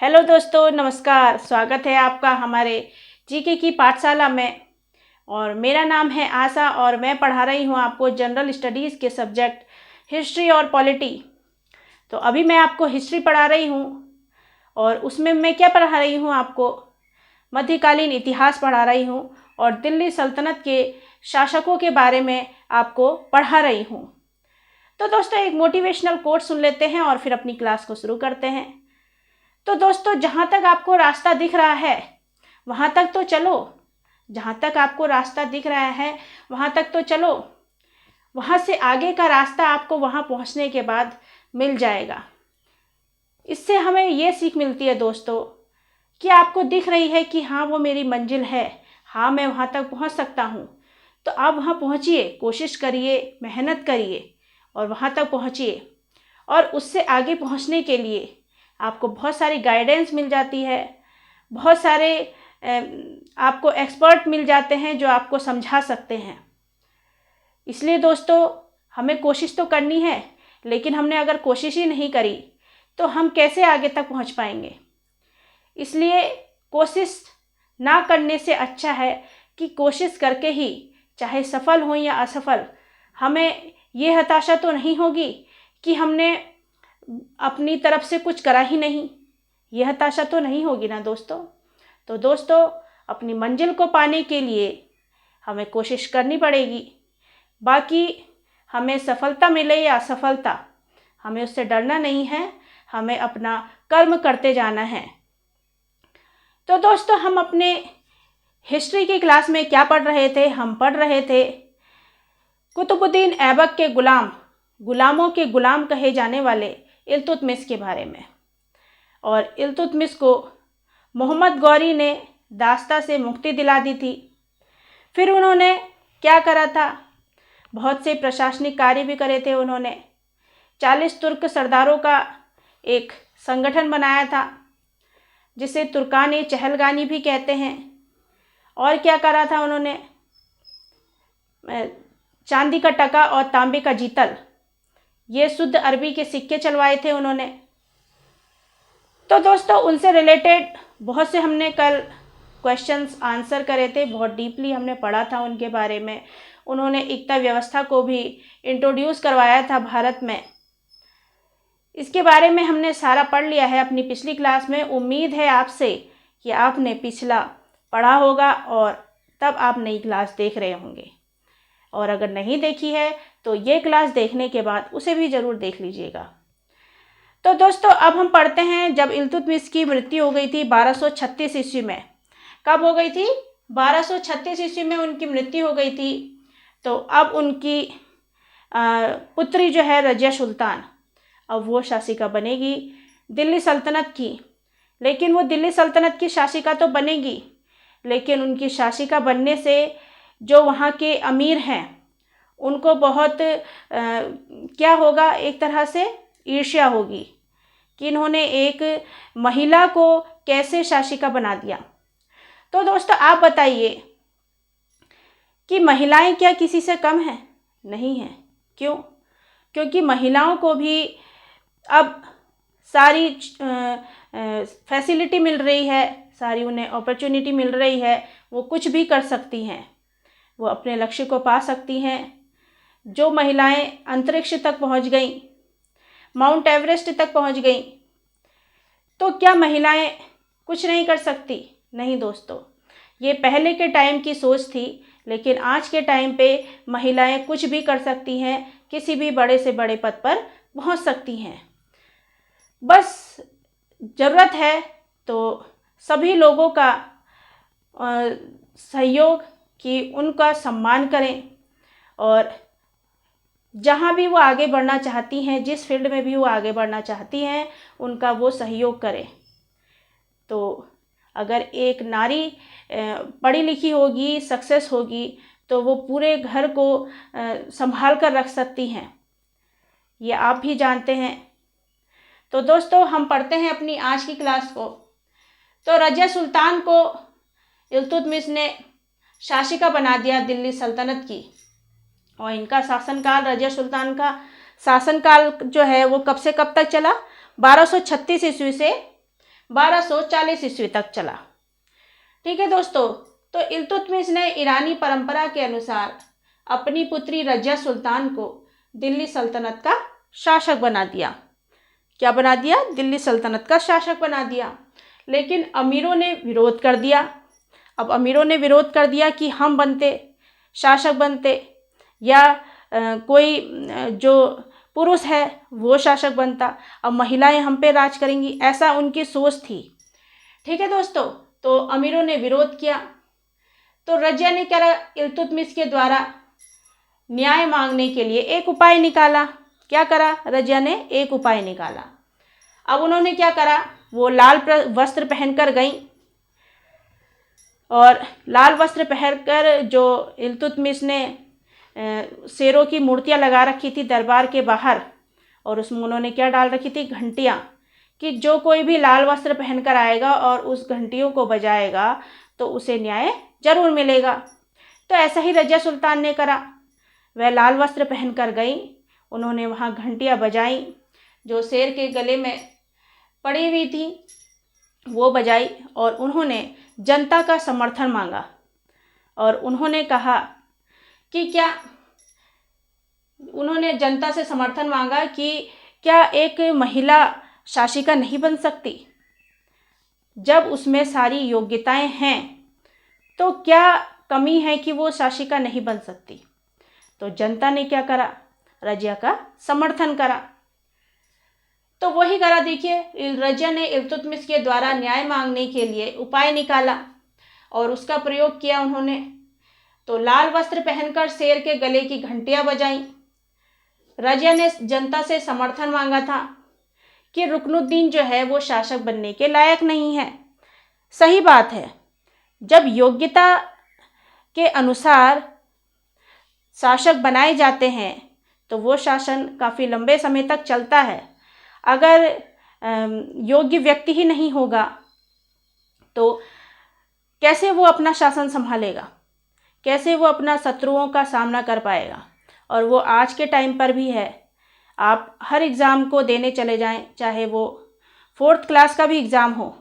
Hello दोस्तों, नमस्कार। स्वागत है आपका हमारे जीके की पाठशाला में। और मेरा नाम है आशा और मैं पढ़ा रही हूँ आपको जनरल स्टडीज़ के सब्जेक्ट हिस्ट्री और पॉलिटी। तो अभी मैं आपको हिस्ट्री पढ़ा रही हूँ और उसमें मैं क्या पढ़ा रही हूँ आपको मध्यकालीन इतिहास पढ़ा रही हूँ और दिल्ली सल्तनत के शासकों के बारे में आपको पढ़ा रही हूँ। तो दोस्तों एक मोटिवेशनल कोट सुन लेते हैं और फिर अपनी क्लास को शुरू करते हैं। तो दोस्तों जहाँ तक आपको रास्ता दिख रहा है वहाँ तक तो चलो। जहाँ तक आपको रास्ता दिख रहा है वहाँ तक तो चलो। वहाँ से आगे का रास्ता आपको वहाँ पहुँचने के बाद मिल जाएगा। इससे हमें ये सीख मिलती है दोस्तों कि आपको दिख रही है कि हाँ वो मेरी मंजिल है, हाँ मैं वहाँ तक पहुँच सकता हूँ। तो आप वहाँ पहुँचिए, कोशिश करिए, मेहनत करिए और वहाँ तक पहुँचिए। और उससे आगे पहुँचने के लिए आपको बहुत सारी गाइडेंस मिल जाती है, बहुत सारे आपको एक्सपर्ट मिल जाते हैं जो आपको समझा सकते हैं। इसलिए दोस्तों हमें कोशिश तो करनी है, लेकिन हमने अगर कोशिश ही नहीं करी तो हम कैसे आगे तक पहुंच पाएंगे। इसलिए कोशिश ना करने से अच्छा है कि कोशिश करके ही, चाहे सफल हो या असफल, हमें ये हताशा तो नहीं होगी कि हमने अपनी तरफ से कुछ करा ही नहीं। यह हताशा तो नहीं होगी ना दोस्तों। तो दोस्तों अपनी मंजिल को पाने के लिए हमें कोशिश करनी पड़ेगी। बाकी हमें सफलता मिले या असफलता, हमें उससे डरना नहीं है, हमें अपना कर्म करते जाना है। तो दोस्तों हम अपने हिस्ट्री की क्लास में क्या पढ़ रहे थे? हम पढ़ रहे थे कुतुबुद्दीन ऐबक के गुलामों के गुलाम कहे जाने वाले इल्तुतमिश के बारे में। और इल्तुतमिश को मोहम्मद गौरी ने दास्ता से मुक्ति दिला दी थी। फिर उन्होंने क्या करा था? बहुत से प्रशासनिक कार्य भी करे थे उन्होंने। 40 तुर्क सरदारों का एक संगठन बनाया था जिसे तुर्कान चहलगानी भी कहते हैं। और क्या करा था उन्होंने? चांदी का टका और तांबे का जीतल, ये शुद्ध अरबी के सिक्के चलवाए थे उन्होंने। तो दोस्तों उनसे रिलेटेड बहुत से हमने कल क्वेश्चंस आंसर करे थे, बहुत डीपली हमने पढ़ा था उनके बारे में। उन्होंने एकता व्यवस्था को भी इंट्रोड्यूस करवाया था भारत में। इसके बारे में हमने सारा पढ़ लिया है अपनी पिछली क्लास में। उम्मीद है आपसे कि आपने पिछला पढ़ा होगा और तब आप नई क्लास देख रहे होंगे। और अगर नहीं देखी है तो ये क्लास देखने के बाद उसे भी ज़रूर देख लीजिएगा। तो दोस्तों अब हम पढ़ते हैं, जब इल्तुतमिश की मृत्यु हो गई थी 1236 ईस्वी में। कब हो गई थी? 1236 ईस्वी में उनकी मृत्यु हो गई थी। तो अब उनकी पुत्री जो है रजिया सुल्तान, अब वो शासिका बनेगी दिल्ली सल्तनत की। लेकिन वो दिल्ली सल्तनत की शासिका तो बनेगी, लेकिन उनकी शासिका बनने से जो वहाँ के अमीर हैं उनको बहुत क्या होगा, एक तरह से ईर्ष्या होगी कि इन्होंने एक महिला को कैसे शासिका बना दिया। तो दोस्तों आप बताइए कि महिलाएं क्या किसी से कम हैं? नहीं हैं। क्यों? क्योंकि महिलाओं को भी अब सारी फैसिलिटी मिल रही है, सारी उन्हें अपॉर्चुनिटी मिल रही है। वो कुछ भी कर सकती हैं, वो अपने लक्ष्य को पा सकती हैं। जो महिलाएं अंतरिक्ष तक पहुंच गईं, माउंट एवरेस्ट तक पहुंच गईं, तो क्या महिलाएं कुछ नहीं कर सकती? नहीं दोस्तों, ये पहले के टाइम की सोच थी, लेकिन आज के टाइम पे महिलाएं कुछ भी कर सकती हैं, किसी भी बड़े से बड़े पद पर पहुंच सकती हैं। बस ज़रूरत है तो सभी लोगों का सहयोग, कि उनका सम्मान करें और जहाँ भी वो आगे बढ़ना चाहती हैं, जिस फील्ड में भी वो आगे बढ़ना चाहती हैं, उनका वो सहयोग करें। तो अगर एक नारी पढ़ी लिखी होगी, सक्सेस होगी, तो वो पूरे घर को संभाल कर रख सकती हैं, ये आप भी जानते हैं। तो दोस्तों हम पढ़ते हैं अपनी आज की क्लास को। तो रजिया सुल्तान को इल्तुतमिश ने शासिका बना दिया दिल्ली सल्तनत की। और इनका शासनकाल, रजिया सुल्तान का शासनकाल जो है वो कब से कब तक चला? 1236 ईस्वी से 1240 ईस्वी तक चला। ठीक है दोस्तों, तो इल्तुतमिश ने ईरानी परंपरा के अनुसार अपनी पुत्री रजिया सुल्तान को दिल्ली सल्तनत का शासक बना दिया। क्या बना दिया? दिल्ली सल्तनत का शासक बना दिया। लेकिन अमीरों ने विरोध कर दिया। अब अमीरों ने विरोध कर दिया कि हम बनते, शासक बनते, या कोई जो पुरुष है वो शासक बनता, अब महिलाएं हम पे राज करेंगी, ऐसा उनकी सोच थी। ठीक है दोस्तों, तो अमीरों ने विरोध किया। तो रजिया ने क्या करा? इल्तुतमिश के द्वारा न्याय मांगने के लिए एक उपाय निकाला। क्या करा? रजिया ने एक उपाय निकाला। अब उन्होंने क्या करा? वो लाल वस्त्र पहनकर गई, और लाल वस्त्र पहनकर जो इल्तुतमिश ने शेरों की मूर्तियां लगा रखी थी दरबार के बाहर, और उसमें उन्होंने क्या डाल रखी थी? घंटियां, कि जो कोई भी लाल वस्त्र पहनकर आएगा और उस घंटियों को बजाएगा तो उसे न्याय जरूर मिलेगा। तो ऐसा ही रजिया सुल्तान ने करा। वह लाल वस्त्र पहनकर गई, उन्होंने वहाँ घंटियां बजाई, जो शेर के गले में पड़ी हुई थी वो बजाई, और उन्होंने जनता का समर्थन मांगा। और उन्होंने कहा कि क्या, उन्होंने जनता से समर्थन मांगा कि क्या एक महिला शासिका नहीं बन सकती? जब उसमें सारी योग्यताएं हैं तो क्या कमी है कि वो शासिका नहीं बन सकती? तो जनता ने क्या करा? रजिया का समर्थन करा। तो वही करा। देखिए, रजिया ने इल्तुतमिश के द्वारा न्याय मांगने के लिए उपाय निकाला और उसका प्रयोग किया उन्होंने। तो लाल वस्त्र पहनकर शेर के गले की घंटियां बजाई। रजिया ने जनता से समर्थन मांगा था कि रुकनुद्दीन जो है वो शासक बनने के लायक नहीं है। सही बात है, जब योग्यता के अनुसार शासक बनाए जाते हैं तो वो शासन काफ़ी लंबे समय तक चलता है। अगर योग्य व्यक्ति ही नहीं होगा तो कैसे वो अपना शासन संभालेगा? कैसे वो अपना शत्रुओं का सामना कर पाएगा? और वो आज के टाइम पर भी है। आप हर एग्ज़ाम को देने चले जाएं, चाहे वो 4th क्लास का भी एग्ज़ाम हो,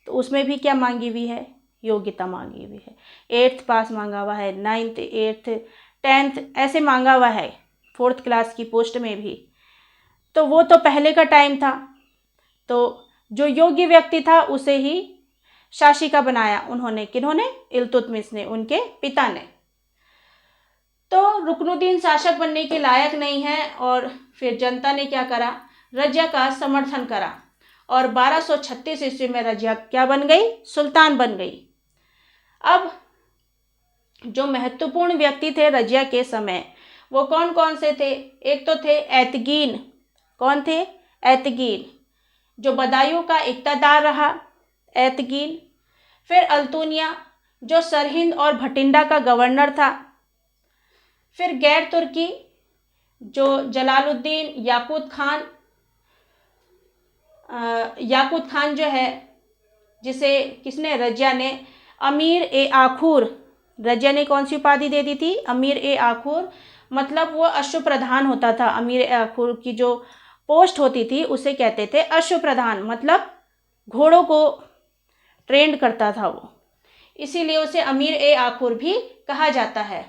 तो उसमें भी क्या मांगी हुई है? योग्यता मांगी हुई है। 8th पास मांगा हुआ है, 9th, 8th, 10th ऐसे मांगा हुआ है 4th क्लास की पोस्ट में भी। तो वो तो पहले का टाइम था, तो जो योग्य व्यक्ति था उसे ही शासिका बनाया उन्होंने। किन्होंने? इल्तुतमिश ने, उनके पिता ने। तो रुकनुद्दीन शासक बनने के लायक नहीं है, और फिर जनता ने क्या करा? रजिया का समर्थन करा, और 1236 ईस्वी में रजिया क्या बन गई? सुल्तान बन गई। अब जो महत्वपूर्ण व्यक्ति थे रजिया के समय, वो कौन कौन से थे? एक तो थे एतगीन। कौन थे? एतगीन, जो बदायूं का इक़्तिदार रहा, एतगीन। फिर अल्तुनिया, जो सरहिंद और भटिंडा का गवर्नर था। फिर गैर तुर्की, जो जलालुद्दीन याकूत खान जो है, जिसे किसने? रजिया ने अमीर ए आखूर, रजिया ने कौन सी उपाधि दे दी थी? अमीर ए आखूर, मतलब वो अश्वप्रधान होता था। अमीर ए आखूर की जो पोस्ट होती थी उसे कहते थे अश्वप्रधान, मतलब घोड़ों को ट्रेंड करता था वो, इसीलिए उसे अमीर ए आखूर भी कहा जाता है।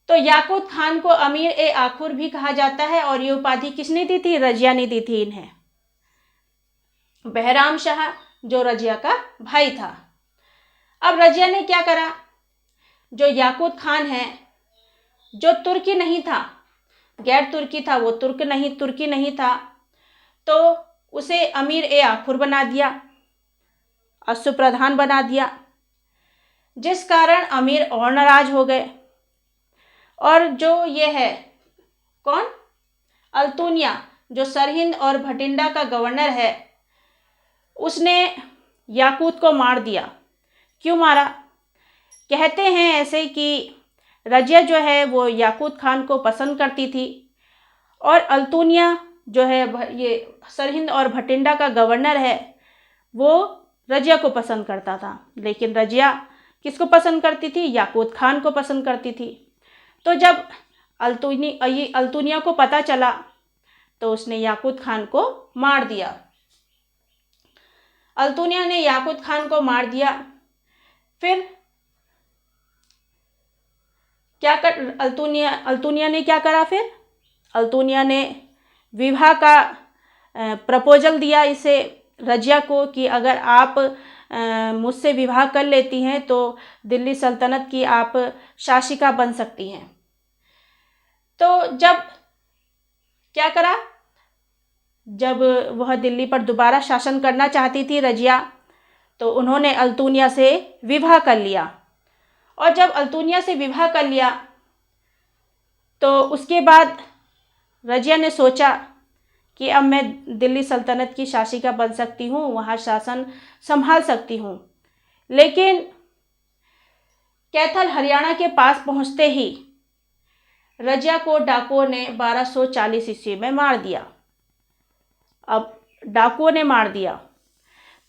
तो याकूत खान को अमीर ए आखूर भी कहा जाता है, और ये उपाधि किसने दी थी? रजिया ने दी थी इन्हें। बहराम शाह, जो रजिया का भाई था। अब रजिया ने क्या करा? जो याकूत खान है, जो तुर्की नहीं था, गैर तुर्की था, वो तुर्की नहीं था, तो उसे अमीर ए आखुर बना दिया, अश्वप्रधान बना दिया, जिस कारण अमीर और नाराज हो गए। और जो ये है कौन? अल्तुनिया, जो सरहिंद और भटिंडा का गवर्नर है, उसने याकूत को मार दिया। क्यों मारा? कहते हैं ऐसे कि रजिया जो है वो याकूत खान को पसंद करती थी, और अल्तुनिया जो है ये सरहिंद और भटिंडा का गवर्नर है, वो रजिया को पसंद करता था। लेकिन रजिया किसको पसंद करती थी? याकूत खान को पसंद करती थी। तो जब अल्तुनिया को पता चला तो उसने याकूत खान को मार दिया। अल्तुनिया ने याकूत खान को मार दिया। फिर क्या कर अल्तुनिया ने क्या करा? फिर अल्तुनिया ने विवाह का प्रपोजल दिया इसे रजिया को कि अगर आप मुझसे विवाह कर लेती हैं तो दिल्ली सल्तनत की आप शासिका बन सकती हैं। तो जब क्या करा, जब वह दिल्ली पर दोबारा शासन करना चाहती थी रजिया, तो उन्होंने अल्तुनिया से विवाह कर लिया। और जब अल्तुनिया से विवाह कर लिया तो उसके बाद रजिया ने सोचा कि अब मैं दिल्ली सल्तनत की शासिका बन सकती हूँ, वहाँ शासन संभाल सकती हूँ। लेकिन कैथल हरियाणा के पास पहुँचते ही रजिया को डाकुओं ने 1240 ईस्वी में मार दिया। अब डाकुओं ने मार दिया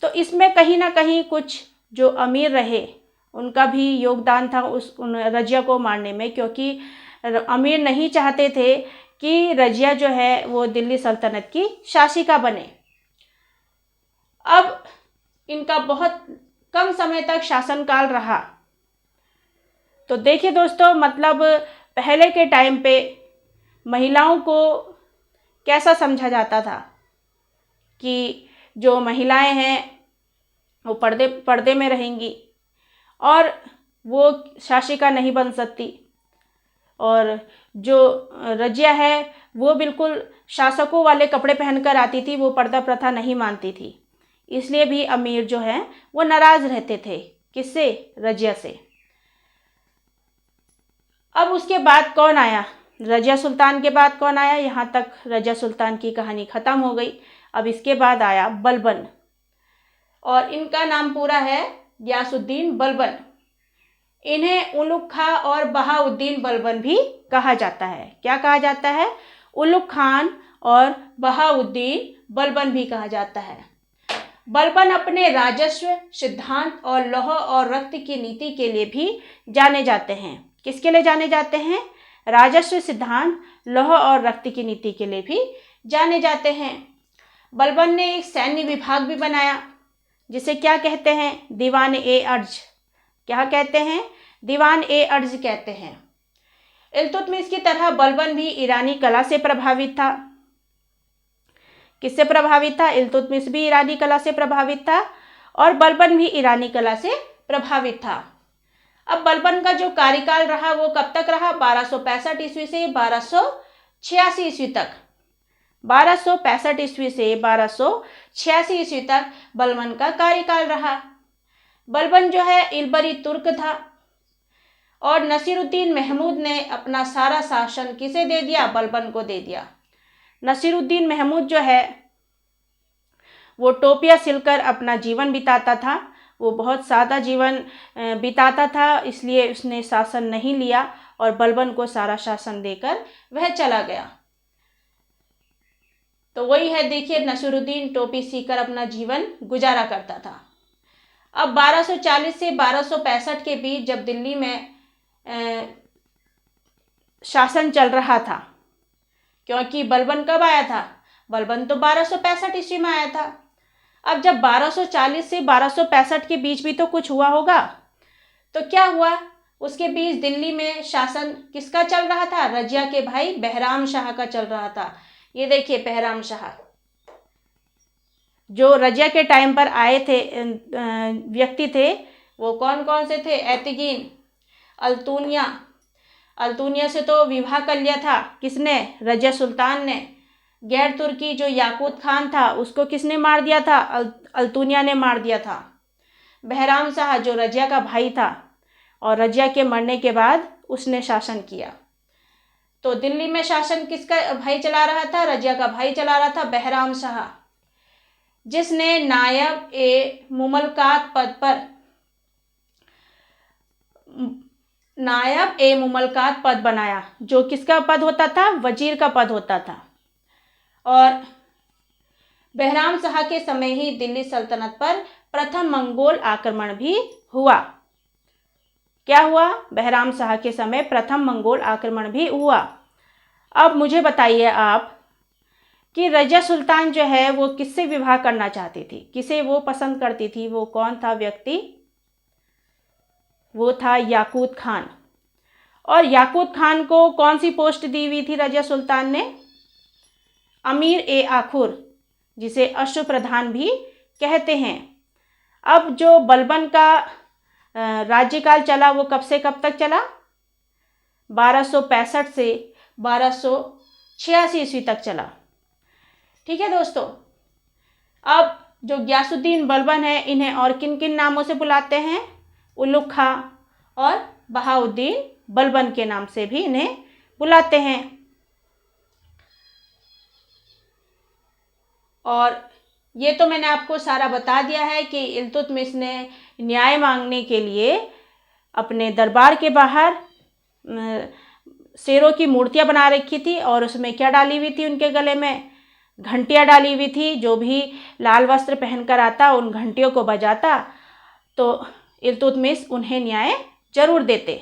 तो इसमें कहीं ना कहीं कुछ जो अमीर रहे उनका भी योगदान था उन रजिया को मारने में, क्योंकि अमीर नहीं चाहते थे कि रजिया जो है वो दिल्ली सल्तनत की शासिका बने। अब इनका बहुत कम समय तक शासनकाल रहा। तो देखिए दोस्तों, मतलब पहले के टाइम पे महिलाओं को कैसा समझा जाता था कि जो महिलाएं हैं वो पर्दे में रहेंगी और वो शासिका नहीं बन सकती, और जो रजिया है वो बिल्कुल शासकों वाले कपड़े पहनकर आती थी, वो पर्दा प्रथा नहीं मानती थी। इसलिए भी अमीर जो हैं वो नाराज रहते थे। किससे? रजिया से। अब उसके बाद कौन आया? रजिया सुल्तान के बाद कौन आया? यहाँ तक रजिया सुल्तान की कहानी ख़त्म हो गई। अब इसके बाद आया बलबन, और इनका नाम पूरा है गियासुद्दीन बलबन। इन्हें उलुग खां और बहाउद्दीन बलबन भी कहा जाता है। क्या कहा जाता है? उलुग खान और बहाउद्दीन बलबन भी कहा जाता है। बलबन अपने राजस्व सिद्धांत और लौह और रक्त की नीति के लिए भी जाने जाते हैं। किसके लिए जाने जाते हैं? राजस्व सिद्धांत, लौह और रक्त की नीति के लिए भी जाने जाते हैं। बलबन ने एक सैन्य विभाग भी बनाया जिसे क्या कहते हैं? दीवान ए अर्ज। क्या कहते हैं? दीवान ए अर्ज कहते हैं। इल्तुतमिश की तरह बलबन भी ईरानी कला से प्रभावित था। किससे प्रभावित था? इल्तुतमिश भी ईरानी कला से प्रभावित था और बलबन भी ईरानी कला से प्रभावित था। अब बलबन का जो कार्यकाल रहा वो कब तक रहा? 1265 ईस्वी से 1286 ईस्वी तक। 1265 ईस्वी से 1286 ईस्वी तक बलबन का कार्यकाल रहा। बलबन जो है इल्बरी तुर्क था और नसीरुद्दीन महमूद ने अपना सारा शासन किसे दे दिया? बलबन को दे दिया। नसीरुद्दीन महमूद जो है वो टोपियाँ सिलकर अपना जीवन बिताता था। वो बहुत सादा जीवन बिताता था, इसलिए उसने शासन नहीं लिया और बलबन को सारा शासन देकर वह चला गया। तो वही है, देखिए, नसीरुद्दीन टोपी सीकर अपना जीवन गुजारा करता था। अब 1240 से 1265 के बीच जब दिल्ली में शासन चल रहा था, क्योंकि बलबन कब आया था? बलबन तो 1265 ईस्वी में आया था। अब जब 1240 से 1265 के बीच भी तो कुछ हुआ होगा। तो क्या हुआ? उसके बीच दिल्ली में शासन किसका चल रहा था? रजिया के भाई बहराम शाह का चल रहा था। ये देखिए, बहराम शाह जो रजिया के टाइम पर आए थे व्यक्ति थे, वो कौन कौन से थे? एतगिन, अल्तुनिया से तो विवाह कर लिया था। किसने? रजिया सुल्तान ने। गैर तुर्की जो याकूत खान था उसको किसने मार दिया था? अल्तुनिया ने मार दिया था। बहराम शाह जो रजिया का भाई था और रजिया के मरने के बाद उसने शासन किया। तो दिल्ली में शासन किसका भाई चला रहा था? रजिया का भाई चला रहा था, बहराम शाह, जिसने नायब ए मुमलकात पद बनाया, जो किसका पद होता था? वजीर का पद होता था। और बहराम शाह के समय ही दिल्ली सल्तनत पर प्रथम मंगोल आक्रमण भी हुआ। क्या हुआ? बहराम शाह के समय प्रथम मंगोल आक्रमण भी हुआ। अब मुझे बताइए आप कि रज़िया सुल्तान जो है वो किससे विवाह करना चाहती थी, किसे वो पसंद करती थी। वो कौन था व्यक्ति? वो था याकूत खान। और याकूत खान को कौन सी पोस्ट दी हुई थी रज़िया सुल्तान ने? अमीर ए आखुर, जिसे अश्वप्रधान भी कहते हैं। अब जो बलबन का राज्यकाल चला वो कब से कब तक चला? 1265 से 1286 ईस्वी तक चला। ठीक है दोस्तों, अब जो गयासुद्दीन बलबन है, इन्हें और किन किन नामों से बुलाते हैं? उलुग खां और बहाउद्दीन बलबन के नाम से भी इन्हें बुलाते हैं। और ये तो मैंने आपको सारा बता दिया है कि इल्तुतमिश ने न्याय मांगने के लिए अपने दरबार के बाहर शेरों की मूर्तियां बना रखी थी और उसमें क्या डाली हुई थी? उनके गले में घंटियां डाली हुई थी। जो भी लाल वस्त्र पहनकर आता उन घंटियों को बजाता तो इल्तुतमिश उन्हें न्याय जरूर देते।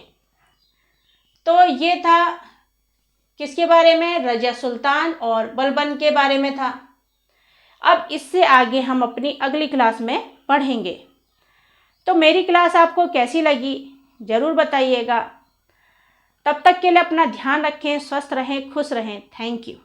तो ये था किसके बारे में? रज़िया सुल्तान और बलबन के बारे में था। अब इससे आगे हम अपनी अगली क्लास में पढ़ेंगे। तो मेरी क्लास आपको कैसी लगी ज़रूर बताइएगा। तब तक के लिए अपना ध्यान रखें, स्वस्थ रहें, खुश रहें। Thank you.